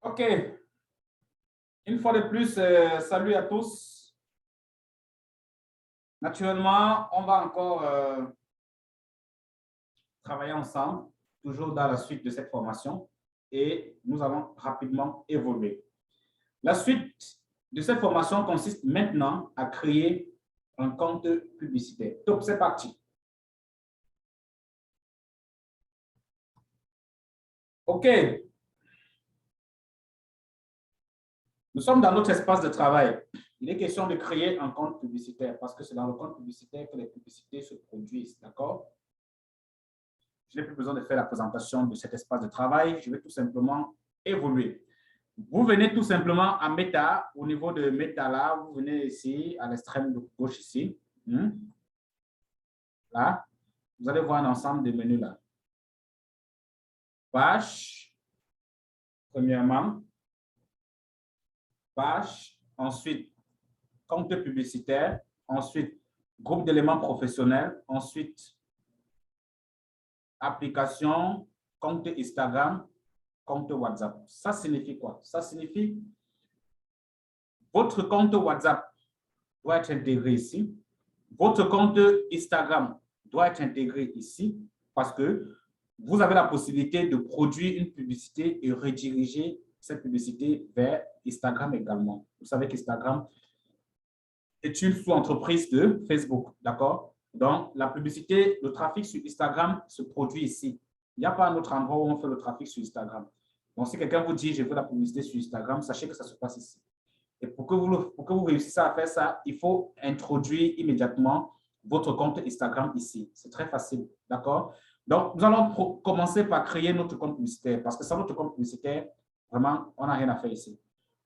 OK. Une fois de plus, salut à tous. Naturellement, on va encore travailler ensemble, toujours dans la suite de cette formation, et nous allons rapidement évoluer. La suite de cette formation consiste maintenant à créer un compte publicitaire. Donc, c'est parti. OK. Nous sommes dans notre espace de travail. Il est question de créer un compte publicitaire parce que c'est dans le compte publicitaire que les publicités se produisent. D'accord? Je n'ai plus besoin de faire la présentation de cet espace de travail. Je vais tout simplement évoluer. Vous venez tout simplement à Meta. Au niveau de Meta, là, vous venez ici, à l'extrême gauche ici. Là, vous allez voir un ensemble de menus là. Page, premièrement. Page, ensuite, compte publicitaire, ensuite, groupe d'éléments professionnels, ensuite, application, compte Instagram, compte WhatsApp. Ça signifie quoi? Ça signifie votre compte WhatsApp doit être intégré ici. Votre compte Instagram doit être intégré ici parce que vous avez la possibilité de produire une publicité et rediriger cette publicité vers Instagram également. Vous savez qu'Instagram est une sous-entreprise de Facebook, d'accord? Donc, la publicité, le trafic sur Instagram se produit ici. Il n'y a pas un autre endroit où on fait le trafic sur Instagram. Donc, si quelqu'un vous dit « je veux la publicité sur Instagram », sachez que ça se passe ici. Et pour que vous réussissiez à faire ça, il faut introduire immédiatement votre compte Instagram ici. C'est très facile, d'accord? Donc, nous allons commencer par créer notre compte publicitaire parce que sans notre compte publicitaire, vraiment, on n'a rien à faire ici.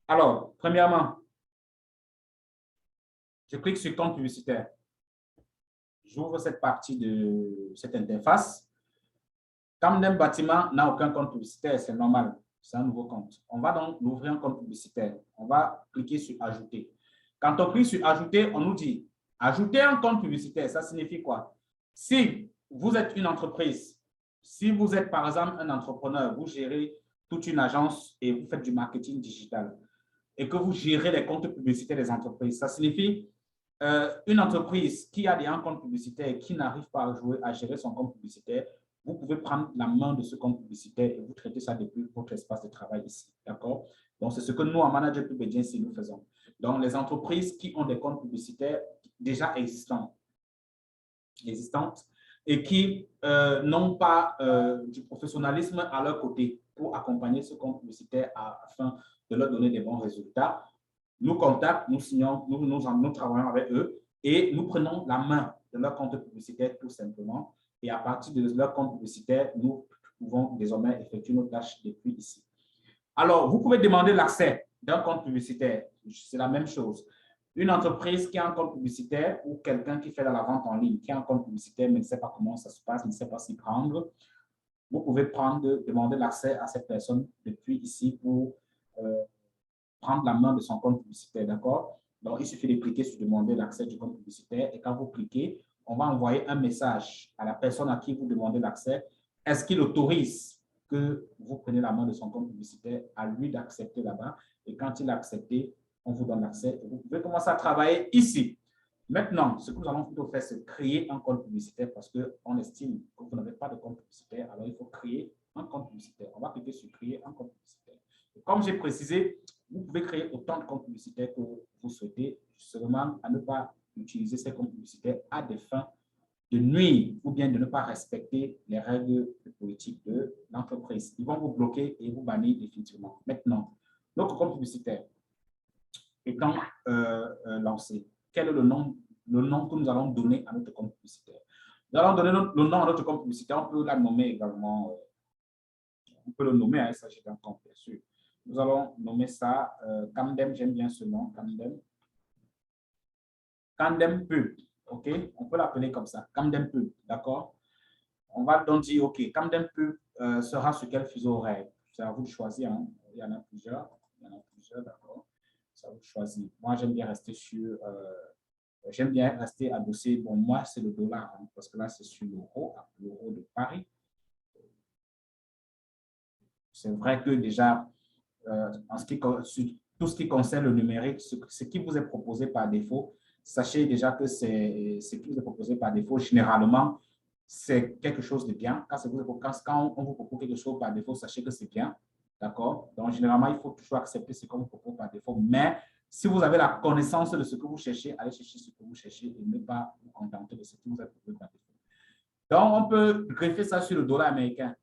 Alors, premièrement, je clique sur compte publicitaire. J'ouvre cette partie de cette interface. Camden Bâtiment n'a aucun compte publicitaire, c'est normal. C'est un nouveau compte. On va donc ouvrir un compte publicitaire. On va cliquer sur Ajouter. Quand on clique sur Ajouter, on nous dit Ajouter un compte publicitaire. Ça signifie quoi? Si vous êtes une entreprise, si vous êtes par exemple un entrepreneur, vous gérez toute une agence et vous faites du marketing digital et que vous gérez les comptes publicitaires des entreprises, ça signifie une entreprise qui a déjà un compte publicitaire et qui n'arrive pas à gérer son compte publicitaire, vous pouvez prendre la main de ce compte publicitaire et vous traitez ça depuis votre espace de travail ici. D'accord? Donc, c'est ce que nous, en Manager Pub Agency, nous faisons. Donc, les entreprises qui ont des comptes publicitaires déjà existantes et qui n'ont pas du professionnalisme à leur côté pour accompagner ce compte publicitaire afin de leur donner des bons résultats, nous contactent, nous signons, nous travaillons avec eux et nous prenons la main de leur compte publicitaire tout simplement. Et à partir de leur compte publicitaire, nous pouvons désormais effectuer nos tâches depuis ici. Alors, vous pouvez demander l'accès d'un compte publicitaire. C'est la même chose. Une entreprise qui a un compte publicitaire ou quelqu'un qui fait de la vente en ligne, qui a un compte publicitaire mais ne sait pas comment ça se passe, ne sait pas s'y prendre, vous pouvez demander l'accès à cette personne depuis ici pour prendre la main de son compte publicitaire, d'accord? Donc, il suffit de cliquer sur demander l'accès du compte publicitaire et quand vous cliquez, on va envoyer un message à la personne à qui vous demandez l'accès. Est-ce qu'il autorise que vous preniez la main de son compte publicitaire, à lui d'accepter là-bas? Et quand il a accepté, on vous donne l'accès et vous pouvez commencer à travailler ici. Maintenant, ce que nous allons plutôt faire, c'est créer un compte publicitaire parce qu'on estime que vous n'avez pas de compte publicitaire, alors il faut créer un compte publicitaire. On va cliquer sur créer un compte publicitaire. Et comme j'ai précisé, vous pouvez créer autant de comptes publicitaires que vous souhaitez, seulement à ne pas utiliser ces comptes publicitaires à des fins de nuire ou bien de ne pas respecter les règles politiques de l'entreprise. Ils vont vous bloquer et vous bannir définitivement. Maintenant, notre compte publicitaire étant lancé, quel est le nom que nous allons donner à notre compte publicitaire? Nous allons donner le nom à notre compte publicitaire, on peut la nommer également, on peut le nommer, il s'agit d'un compte, bien sûr. Nous allons nommer ça Camden, j'aime bien ce nom, Camden. Camden Pub, OK? On peut l'appeler comme ça, Camden Pub, d'accord? On va donc dire, OK, Camden Pub sera sur quel fuseau horaire? C'est à vous de choisir, hein? Il y en a plusieurs, d'accord? C'est à vous de choisir. Moi, j'aime bien rester sur, j'aime bien rester adossé, bon, moi, c'est le dollar, hein, parce que là, c'est sur l'euro de Paris. C'est vrai que déjà, en ce qui, sur tout ce qui concerne le numérique, ce qui vous est proposé par défaut, sachez déjà que ce qui vous est proposé par défaut, généralement, c'est quelque chose de bien. Quand on vous propose quelque chose par défaut, sachez que c'est bien. D'accord? Donc, généralement, il faut toujours accepter ce qu'on vous propose par défaut. Mais si vous avez la connaissance de ce que vous cherchez, allez chercher ce que vous cherchez et ne pas vous contenter de ce qui vous est proposé par défaut. Donc, on peut greffer ça sur le dollar américain.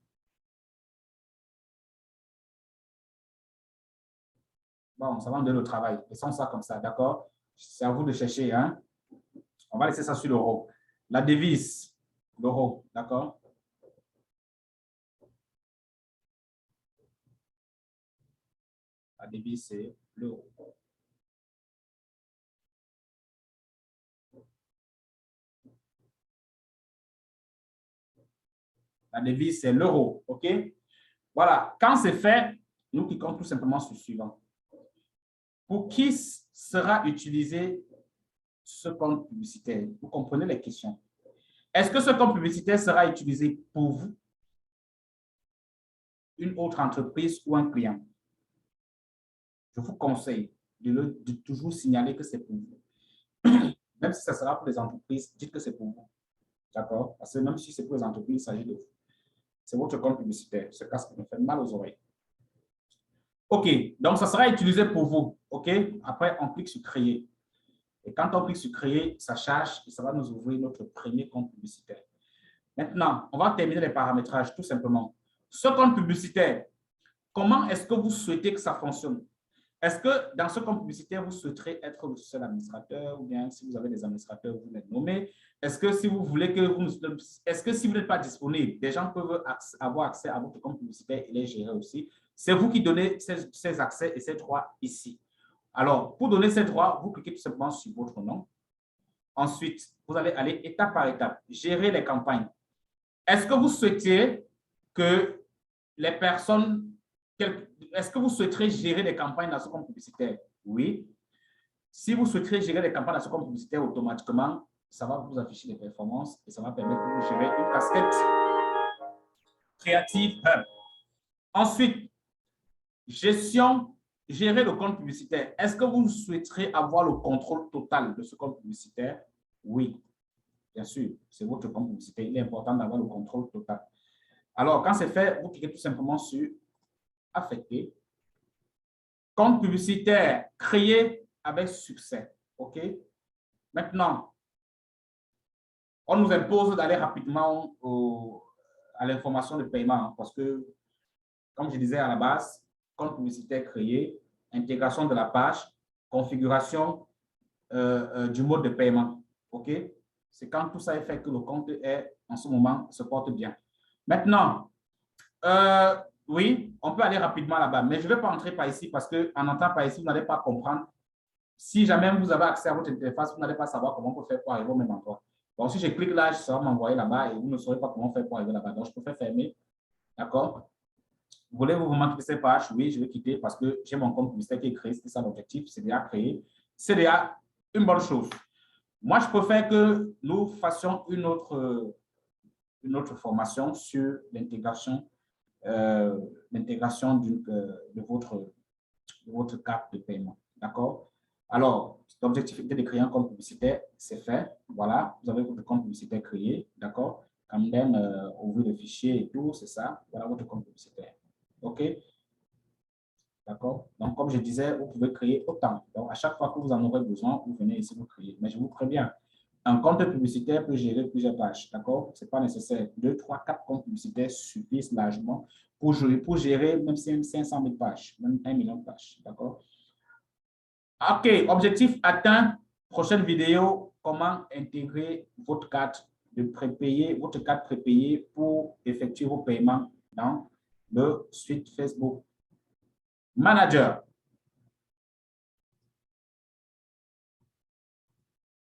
Bon, ça va me donner le travail. Laissons ça comme ça, d'accord? C'est à vous de chercher. Hein? On va laisser ça sur l'euro. La devise, l'euro, d'accord? La devise, c'est l'euro. La devise, c'est l'euro, OK? Voilà. Quand c'est fait, nous cliquons tout simplement sur suivant. Pour qui sera utilisé ce compte publicitaire? Vous comprenez les questions. Est-ce que ce compte publicitaire sera utilisé pour vous, une autre entreprise ou un client? Je vous conseille de toujours signaler que c'est pour vous. Même si ça sera pour les entreprises, dites que c'est pour vous. D'accord? Parce que même si c'est pour les entreprises, il s'agit de vous. C'est votre compte publicitaire. Ce casque me fait mal aux oreilles. OK. Donc, ça sera utilisé pour vous. OK? Après, on clique sur créer. Et quand on clique sur créer, ça charge et ça va nous ouvrir notre premier compte publicitaire. Maintenant, on va terminer les paramétrages tout simplement. Ce compte publicitaire, comment est-ce que vous souhaitez que ça fonctionne? Est-ce que dans ce compte publicitaire, vous souhaiterez être le seul administrateur ou bien si vous avez des administrateurs, vous les nommez? Est-ce que si vous voulez que est-ce que si vous n'êtes pas disponible, des gens peuvent avoir accès à votre compte publicitaire et les gérer aussi? C'est vous qui donnez ces accès et ces droits ici. Alors, pour donner ces droits, vous cliquez tout simplement sur votre nom. Ensuite, vous allez aller étape par étape, gérer les campagnes. Est-ce que vous souhaitez que les personnes, est-ce que vous souhaiterez gérer les campagnes dans ce compte publicitaire? Oui. Si vous souhaiterez gérer les campagnes dans ce compte publicitaire automatiquement, ça va vous afficher les performances et ça va permettre de vous gérer une casquette Creative Hub. Ensuite, gérer le compte publicitaire. Est-ce que vous souhaiterez avoir le contrôle total de ce compte publicitaire? Oui, bien sûr, c'est votre compte publicitaire. Il est important d'avoir le contrôle total. Alors, quand c'est fait, vous cliquez tout simplement sur affecter. Compte publicitaire créé avec succès. OK? Maintenant, on nous impose d'aller rapidement à l'information de paiement parce que, comme je disais à la base, compte publicitaire créé, intégration de la page, configuration du mode de paiement. OK? C'est quand tout ça est fait que le compte est, en ce moment, se porte bien. Maintenant, oui, on peut aller rapidement là-bas, mais je ne vais pas entrer par ici parce qu'en entrant par ici, vous n'allez pas comprendre. Si jamais vous avez accès à votre interface, vous n'allez pas savoir comment on peut faire pour arriver au même endroit. Donc, si je clique là, ça va m'envoyer là-bas et vous ne saurez pas comment faire pour arriver là-bas. Donc, je préfère fermer. D'accord? Voulez-vous vraiment quitter cette page? Oui, je vais quitter parce que j'ai mon compte publicitaire qui est créé. C'est ça l'objectif. C'est déjà créé. C'est déjà une bonne chose. Moi, je préfère que nous fassions une autre formation sur l'intégration de votre carte de paiement. D'accord? Alors, l'objectif était de créer un compte publicitaire, c'est fait. Voilà, vous avez votre compte publicitaire créé. D'accord? Quand même, ouvrir le fichier et tout, c'est ça. Voilà votre compte publicitaire. OK? D'accord? Donc, comme je disais, vous pouvez créer autant. Donc, à chaque fois que vous en aurez besoin, vous venez ici, vous créez. Mais je vous préviens, un compte publicitaire peut gérer plusieurs pages. D'accord? Ce n'est pas nécessaire. 2, 3, 4 comptes publicitaires suffisent largement pour gérer même 500 000 pages, même 1 million de pages. D'accord? OK, objectif atteint. Prochaine vidéo, comment intégrer votre carte de prépayé, votre carte prépayée pour effectuer vos paiements dans le suite Facebook Manager.